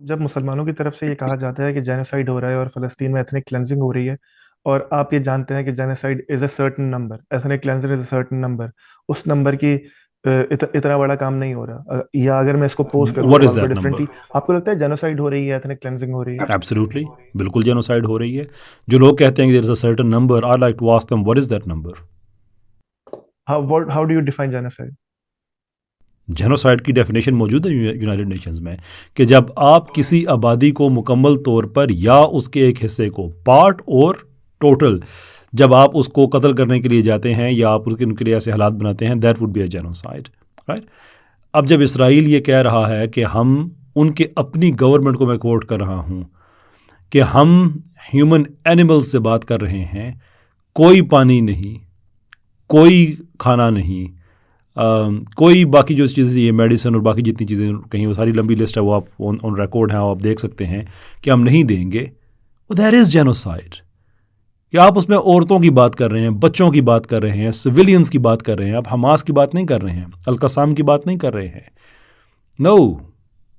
जब मुसलमानों की तरफ से ये कहा जाता है कि जेनोसाइड हो रहा है और फ़लस्तीन में एथनिक क्लेंजिंग हो रही है, और आप ये जानते हैं कि genocide is a certain number, ethnic cleansing is a certain number, उस नंबर की इतना बड़ा काम नहीं हो रहा। या अगर मैं इसको पोज करूँ व्हाट इज सवाल को दैट नंबर? डिफरेंटली, आपको लगता है जेनोसाइड हो रही है, एथनिक क्लेंजिंग हो रही है? एब्सोल्युटली, बिल्कुल जेनोसाइड हो रही है। जो लोग कहते हैं कि there is a certain number, I like to ask them what is that number. How do you define genocide? Genocide की डेफिनेशन मौजूद है यूनाइटेड नेशंस में, कि जब आप किसी आबादी को मुकम्मल तौर पर या उसके एक हिस्से को, पार्ट और टोटल, जब आप उसको कत्ल करने के लिए जाते हैं या आप उनके लिए ऐसे हालात बनाते हैं, that would be a genocide, right. अब जब इसराइल ये कह रहा है कि हम उनके अपनी गवर्नमेंट को, मैं कोट कर रहा हूँ, कि हम ह्यूमन एनिमल्स से बात कर रहे हैं, कोई पानी नहीं, कोई खाना नहीं, कोई बाकी जो चीज़ें, ये मेडिसिन और बाकी जितनी चीज़ें कहीं, वो सारी लंबी लिस्ट है, वो आप ऑन ऑन रिकॉर्ड है, वो आप देख सकते हैं कि हम नहीं देंगे, वो दैट इज़ जेनोसाइड। या आप उसमें औरतों की बात कर रहे हैं, बच्चों की बात कर रहे हैं, सिविलियंस की बात कर रहे हैं, आप हमास की बात नहीं कर रहे हैं, अलकसाम की बात नहीं कर रहे हैं। नो,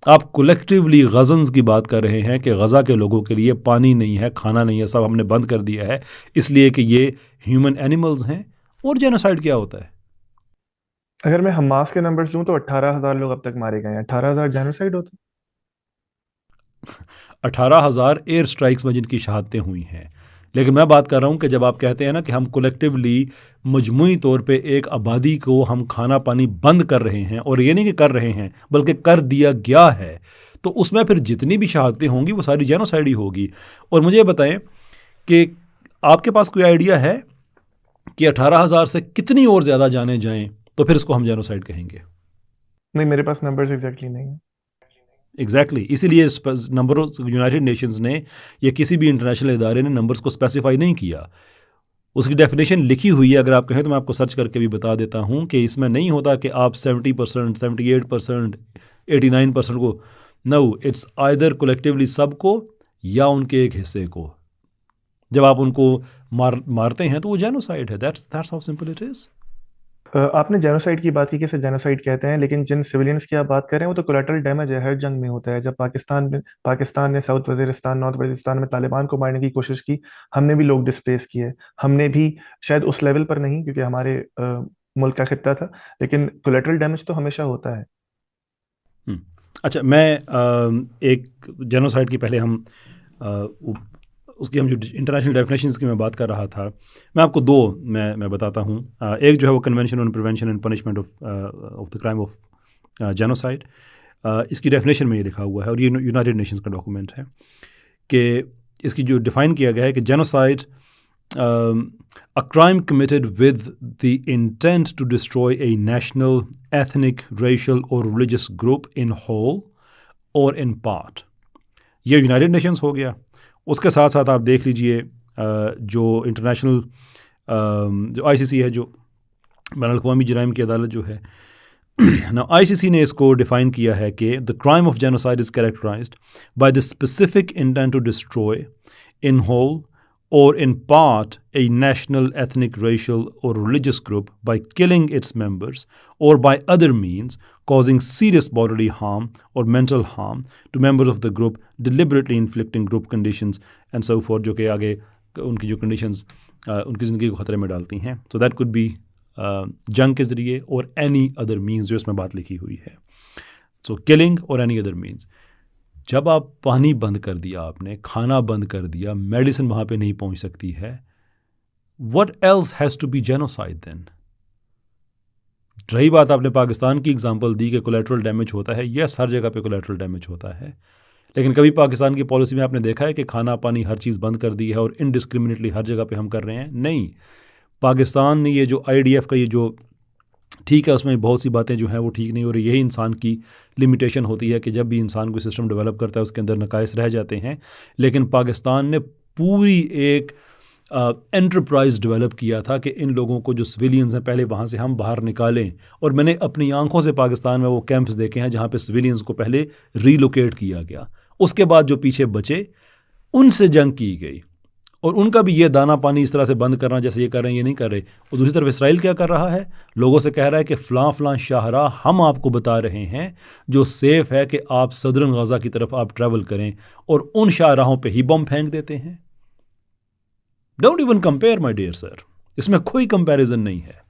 आप कलेक्टिवली गज़न्स की बात कर रहे हैं कि गज़ा के लोगों के लिए पानी नहीं है, खाना नहीं है, सब हमने बंद कर दिया है, इसलिए कि ये ह्यूमन एनिमल्स हैं। और जेनोसाइड क्या होता है? अगर मैं हमास के नंबर्स लूँ तो 18,000 लोग अब तक मारे गए हैं। 18,000 जेनोसाइड होता 18,000 एयर स्ट्राइक्स में जिनकी शहादतें हुई हैं। लेकिन मैं बात कर रहा हूँ कि जब आप कहते हैं ना कि हम कलेक्टिवली, मजमूई तौर पे एक आबादी को हम खाना पानी बंद कर रहे हैं, और ये नहीं कि कर रहे हैं बल्कि कर दिया गया है, तो उसमें फिर जितनी भी शहादतें होंगी वो सारी जेनोसाइड ही होगी। और मुझे ये बताएं कि आपके पास कोई आइडिया है कि 18,000 से कितनी और ज़्यादा जाने जाएं तो फिर इसको हम जेनोसाइड कहेंगे? नहीं, मेरे पास नंबर्स एग्जैक्टली नहीं है। एग्जैक्टली इसीलिए नंबर, यूनाइटेड नेशंस ने या किसी भी इंटरनेशनल इदारे ने नंबर्स को स्पेसिफाई नहीं किया। उसकी डेफिनेशन लिखी हुई है, अगर आप कहें तो मैं आपको सर्च करके भी बता देता हूँ, कि इसमें नहीं होता कि आप 70%, 78%, 89% को। नो, इट्स आइदर कलेक्टिवली सबको या उनके एक हिस्से को। जब आप उनको मारते हैं तो वो जेनोसाइड है। That's how simple it is. आपने जेनोसाइड की बात की कि इसे जेनोसाइड कहते हैं, लेकिन जिन सिविलियंस की आप बात कर रहे हैं वो तो कोलेटरल डैमेज है, हर जंग में होता है। जब पाकिस्तान ने साउथ वजीरिस्तान, नॉर्थ वजीरिस्तान में तालिबान को मारने की कोशिश की, हमने भी लोग डिस्प्लेस किए। हमने भी, शायद उस लेवल पर नहीं क्योंकि हमारे मुल्क का खित्ता था, लेकिन कोलेटरल डैमेज तो हमेशा होता है। हम्म। अच्छा, मैं एक जेनोसाइड की पहले हम अ, उ- उसकी हम जो इंटरनेशनल डेफिनेशंस की मैं बात कर रहा था, मैं आपको दो मैं बताता हूँ। एक जो है वो convention on prevention and punishment of of the crime of genocide. इसकी डेफिनेशन में ये लिखा हुआ है, और ये यूनाइटेड नेशंस का डॉक्यूमेंट है, कि इसकी जो डिफ़ाइन किया गया है कि genocide, a crime committed with the intent to destroy a national, ethnic, racial or religious group in whole or in part। ये यूनाइटेड नेशंस हो गया। उसके साथ साथ आप देख लीजिए, जो इंटरनेशनल, जो आईसीसी है, जो बैन अवी जराइम की अदालत जो है ना, आईसीसी ने इसको डिफाइन किया है कि the crime of genocide is characterised by the specific intent to destroy in whole or in part a national, ethnic, racial, or religious group by killing its members or by other means causing serious bodily harm or mental harm to members of the group, deliberately inflicting group conditions and so forth, जो कि आगे उनकी जो conditions उनकी ज़िंदगी को ख़तरे में डालती हैं। So that could be जंग के ज़रिए और any other means, जो इसमें बात लिखी हुई है। So killing or any other means। जब आप पानी बंद कर दिया, आपने खाना बंद कर दिया, मेडिसिन वहाँ पे नहीं पहुँच सकती है, what else has to be genocide then? रही बात, आपने पाकिस्तान की एग्जांपल दी कि कोलेटरल डैमेज होता है। यस, हर जगह पे कोलेटरल डैमेज होता है, लेकिन कभी पाकिस्तान की पॉलिसी में आपने देखा है कि खाना पानी हर चीज़ बंद कर दी है और इनडिस्क्रिमिनेटली हर जगह पे हम कर रहे हैं? नहीं। पाकिस्तान ने ये जो आईडीएफ का ये जो, ठीक है, उसमें बहुत सी बातें जो हैं वो ठीक नहीं हो रही। यही इंसान की लिमिटेशन होती है कि जब भी इंसान कोई सिस्टम डेवलप करता है उसके अंदर नकाइस रह जाते हैं। लेकिन पाकिस्तान ने पूरी एक एंटरप्राइज डेवलप किया था कि इन लोगों को, जो सिविलियंस हैं, पहले वहाँ से हम बाहर निकालें। और मैंने अपनी आंखों से पाकिस्तान में वो कैंप्स देखे हैं जहाँ पे सिविलियंस को पहले रीलोकेट किया गया, उसके बाद जो पीछे बचे उनसे जंग की गई, और उनका भी ये दाना पानी इस तरह से बंद करना जैसे ये कर रहे हैं ये नहीं कर रहे। और दूसरी तरफ इसराइल क्या कर रहा है, लोगों से कह रहा है कि फ़लाँ फ़लाँ शाहराह हम आपको बता रहे हैं जो सेफ़ है कि आप सदरन गज़ा की तरफ आप ट्रैवल करें, और उन शाहराहों पे ही बम फेंक देते हैं। Don't even compare my dear sir, इसमें कोई कंपैरिजन नहीं है।